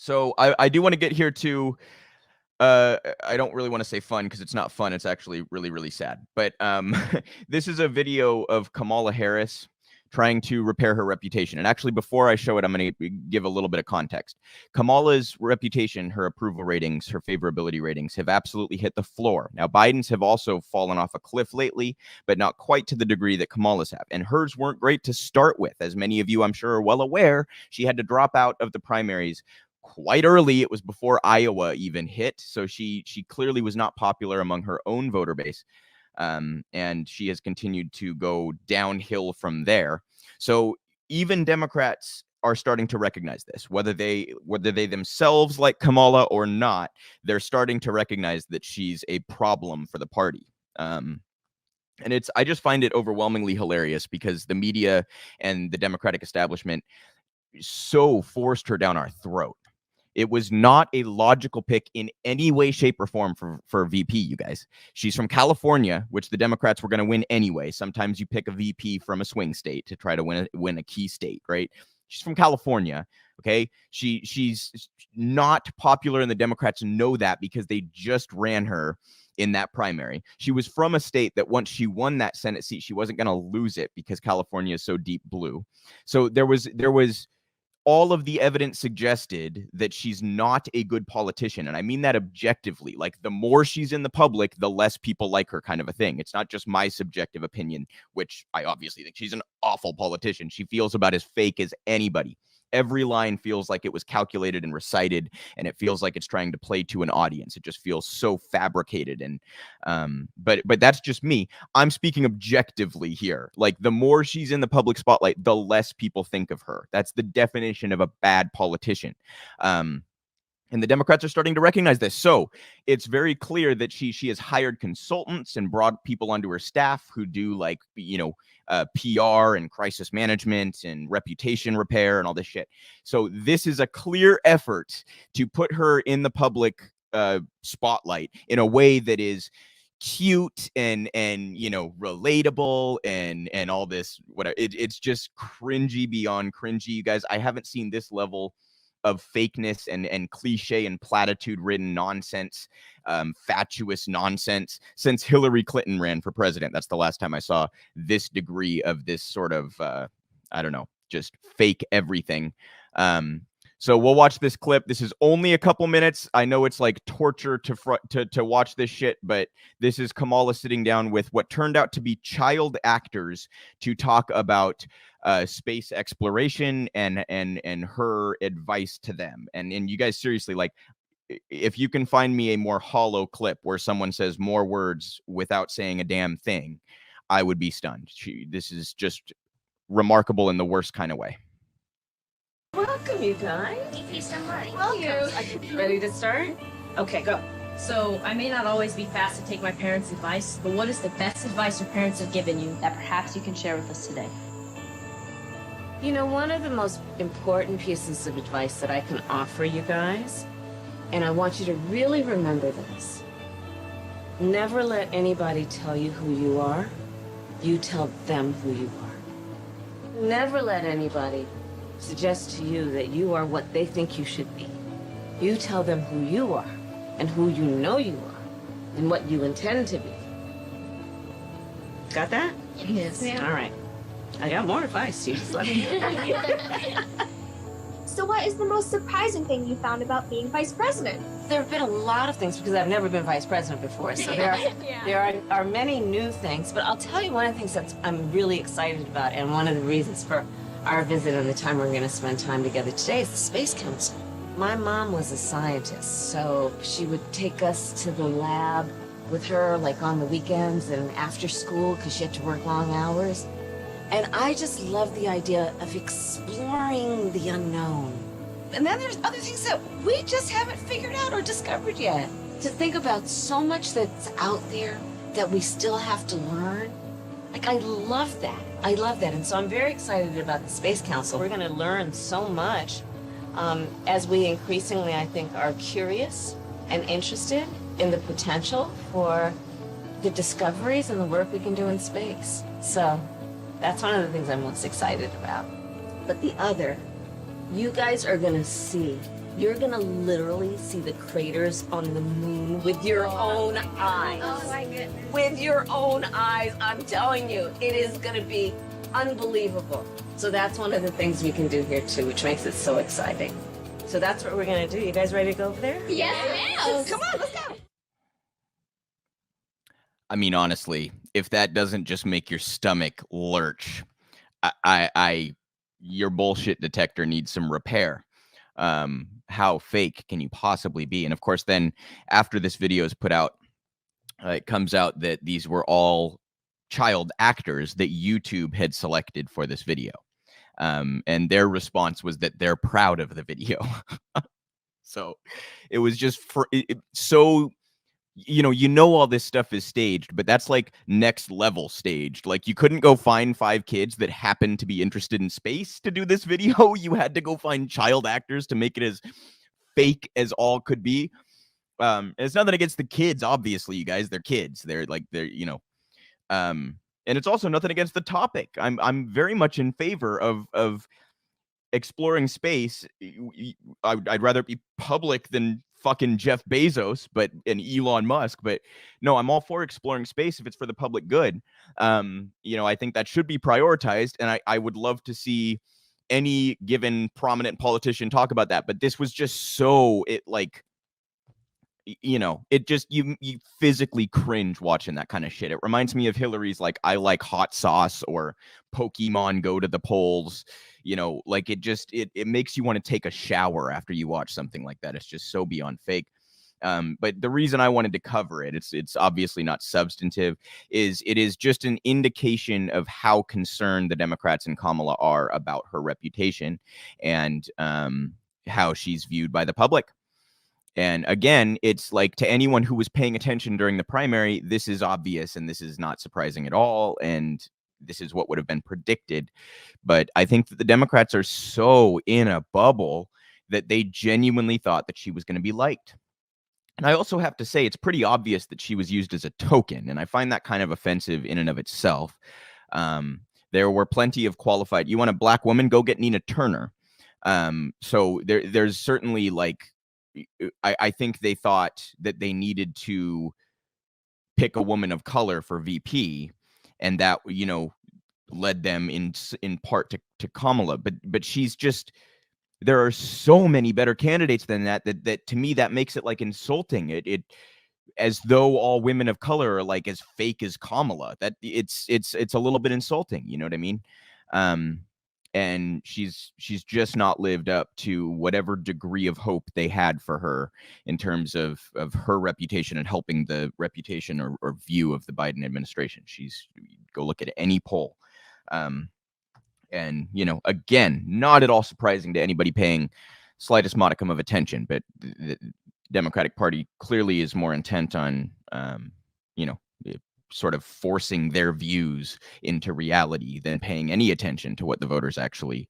So I do want to get here to I don't really want to say fun because it's not fun. It's actually really, really sad. But this is a video of Kamala Harris trying to repair her reputation. And actually, before I show it, I'm going to give a little bit of context. Kamala's reputation, her approval ratings, her favorability ratings have absolutely hit the floor. Now, Biden's have also fallen off a cliff lately, but not quite to the degree that Kamala's have. And hers weren't great to start with. As many of you, I'm sure, are well aware, she had to drop out of the primaries quite early. It was before Iowa even hit. So she clearly was not popular among her own voter base. And she has continued to go downhill from there. So even Democrats are starting to recognize this, whether they themselves like Kamala or not. They're starting to recognize that she's a problem for the party. And I just find it overwhelmingly hilarious because the media and the Democratic establishment so forced her down our throat. It was not a logical pick in any way, shape, or form for VP, you guys. She's from California, which the Democrats were going to win anyway. Sometimes you pick a VP from a swing state to try to win a key state, right? She's from California, okay? She's not popular, and the Democrats know that because they just ran her in that primary. She was from a state that once she won that Senate seat, she wasn't going to lose it because California is so deep blue. So there was all of the evidence suggested that she's not a good politician. And I mean that objectively. Like, the more she's in the public, the less people like her, kind of a thing. It's not just my subjective opinion, which I obviously think she's an awful politician. She feels about as fake as anybody. Every line feels like it was calculated and recited, and it feels like it's trying to play to an audience. It just feels so fabricated. And but that's just me. I'm speaking objectively here. Like, the more she's in the public spotlight, the less people think of her. That's the definition of a bad politician. And the Democrats are starting to recognize this. So it's very clear that she has hired consultants and brought people onto her staff who do, like, PR and crisis management and reputation repair and all this shit. So this is a clear effort to put her in the public spotlight in a way that is cute and relatable and all this, whatever. It's just cringy beyond cringy, you guys. I haven't seen this level of fakeness and cliche and platitude ridden nonsense, fatuous nonsense since Hillary Clinton ran for president. That's the last time I saw this degree of this sort of I don't know, just fake everything. So we'll watch this clip. This is only a couple minutes. I know it's like torture to watch this shit, but this is Kamala sitting down with what turned out to be child actors to talk about space exploration and her advice to them. And you guys, seriously, like, if you can find me a more hollow clip where someone says more words without saying a damn thing, I would be stunned. This is just remarkable in the worst kind of way. Welcome, you guys. Thank you so much. Welcome. Ready to start? Okay, go. So, I may not always be fast to take my parents' advice, but what is the best advice your parents have given you that perhaps you can share with us today? You know, one of the most important pieces of advice that I can offer you guys, and I want you to really remember this: never let anybody tell you who you are. You tell them who you are. Never let anybody suggest to you that you are what they think you should be. You tell them who you are and who you know you are and what you intend to be. Got that? Yes. Yeah. All right. I got more advice. You just let me know. So what is the most surprising thing you found about being vice president? There have been a lot of things because I've never been vice president before. So there are many new things. But I'll tell you one of the things that I'm really excited about, and one of the reasons for our visit and the time we're going to spend time together today is the Space Council. My mom was a scientist, so she would take us to the lab with her, like on the weekends and after school, because she had to work long hours. And I just love the idea of exploring the unknown. And then there's other things that we just haven't figured out or discovered yet. To think about so much that's out there that we still have to learn. Like, I love that. I love that. And so I'm very excited about the Space Council. We're going to learn so much as we increasingly, I think, are curious and interested in the potential for the discoveries and the work we can do in space. So that's one of the things I'm most excited about. But the other, you guys are going to see You're gonna literally see the craters on the moon with your own eyes. Oh my goodness. With your own eyes, I'm telling you, it is gonna be unbelievable. So that's one of the things we can do here too, which makes it so exciting. So that's what we're gonna do. You guys ready to go over there? Yes, ma'am. Come on, let's go. I mean, honestly, if that doesn't just make your stomach lurch, your bullshit detector needs some repair. How fake can you possibly be? And of course, then after this video is put out, it comes out that these were all child actors that YouTube had selected for this video. And their response was that they're proud of the video. So it was just so, you know, all this stuff is staged, but that's like next level staged. Like, you couldn't go find 5 kids that happened to be interested in space to do this video. You had to go find child actors to make it as fake as all could be. And it's nothing against the kids, obviously, you guys. They're kids. They're and it's also nothing against the topic. I'm very much in favor of exploring space. I'd rather be public than fucking Jeff Bezos, and Elon Musk. But no, I'm all for exploring space if it's for the public good. I think that should be prioritized, and I would love to see any given prominent politician talk about that. But this was just so it just, you physically cringe watching that kind of shit. It reminds me of Hillary's I like hot sauce, or Pokemon go to the polls. It makes you want to take a shower after you watch something like that. It's just so beyond fake. But the reason I wanted to cover it, it's obviously not substantive, is it is just an indication of how concerned the Democrats and Kamala are about her reputation, and how she's viewed by the public. And again, it's like, to anyone who was paying attention during the primary, this is obvious and this is not surprising at all. And this is what would have been predicted. But I think that the Democrats are so in a bubble that they genuinely thought that she was going to be liked. And I also have to say, it's pretty obvious that she was used as a token. And I find that kind of offensive in and of itself. There were plenty of qualified. You want a black woman? Go get Nina Turner. So there's certainly I think they thought that they needed to pick a woman of color for VP, and that, led them in part to Kamala. But she's just, there are so many better candidates than that to me, that makes it insulting. It as though all women of color are as fake as Kamala. That it's a little bit insulting. You know what I mean? And she's just not lived up to whatever degree of hope they had for her in terms of her reputation and helping the reputation or view of the Biden administration. Go look at any poll. And, again, not at all surprising to anybody paying slightest modicum of attention, but the Democratic Party clearly is more intent on, sort of forcing their views into reality than paying any attention to what the voters actually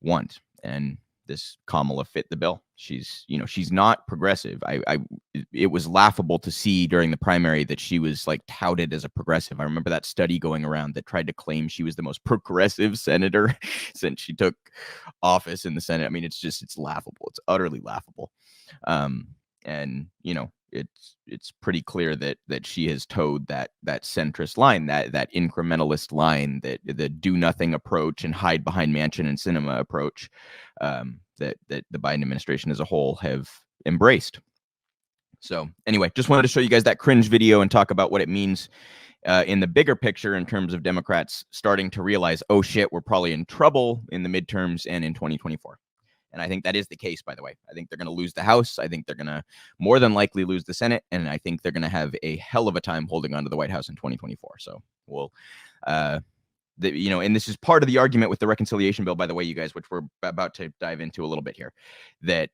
want. And this Kamala fit the bill. She's not progressive. It was laughable to see during the primary that she was touted as a progressive. I remember that study going around that tried to claim she was the most progressive senator since she took office in the Senate. I mean, it's laughable. It's utterly laughable. And it's pretty clear that she has towed that centrist line, that incrementalist line, that the do nothing approach and hide behind Manchin and Sinema approach, that the Biden administration as a whole have embraced. So anyway, just wanted to show you guys that cringe video and talk about what it means in the bigger picture in terms of Democrats starting to realize, oh shit, we're probably in trouble in the midterms and in 2024. And I think that is the case, by the way. I think they're going to lose the House. I think they're going to more than likely lose the Senate. And I think they're going to have a hell of a time holding on to the White House in 2024. So we'll, and this is part of the argument with the reconciliation bill, by the way, you guys, which we're about to dive into a little bit here, that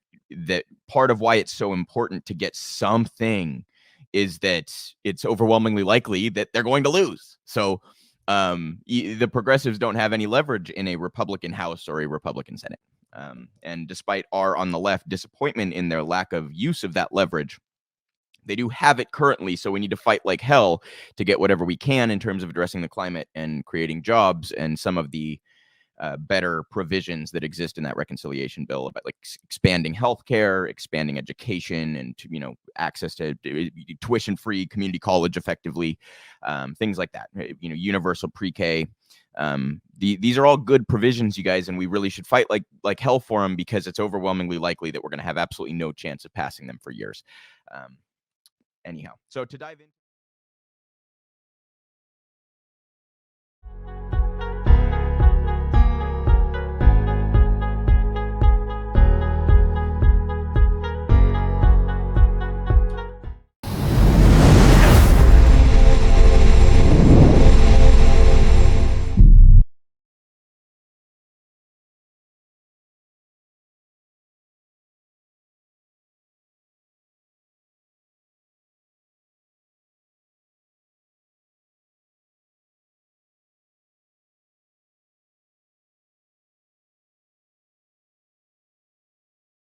part of why it's so important to get something is that it's overwhelmingly likely that they're going to lose. So the progressives don't have any leverage in a Republican House or a Republican Senate. And despite our, on the left, disappointment in their lack of use of that leverage, they do have it currently. So we need to fight like hell to get whatever we can in terms of addressing the climate and creating jobs and some of the better provisions that exist in that reconciliation bill about like expanding healthcare, expanding education, and access to tuition-free community college effectively, things like that. Universal pre-K. These are all good provisions, you guys, and we really should fight like hell for them, because it's overwhelmingly likely that we're going to have absolutely no chance of passing them for years. Anyhow, so to dive in.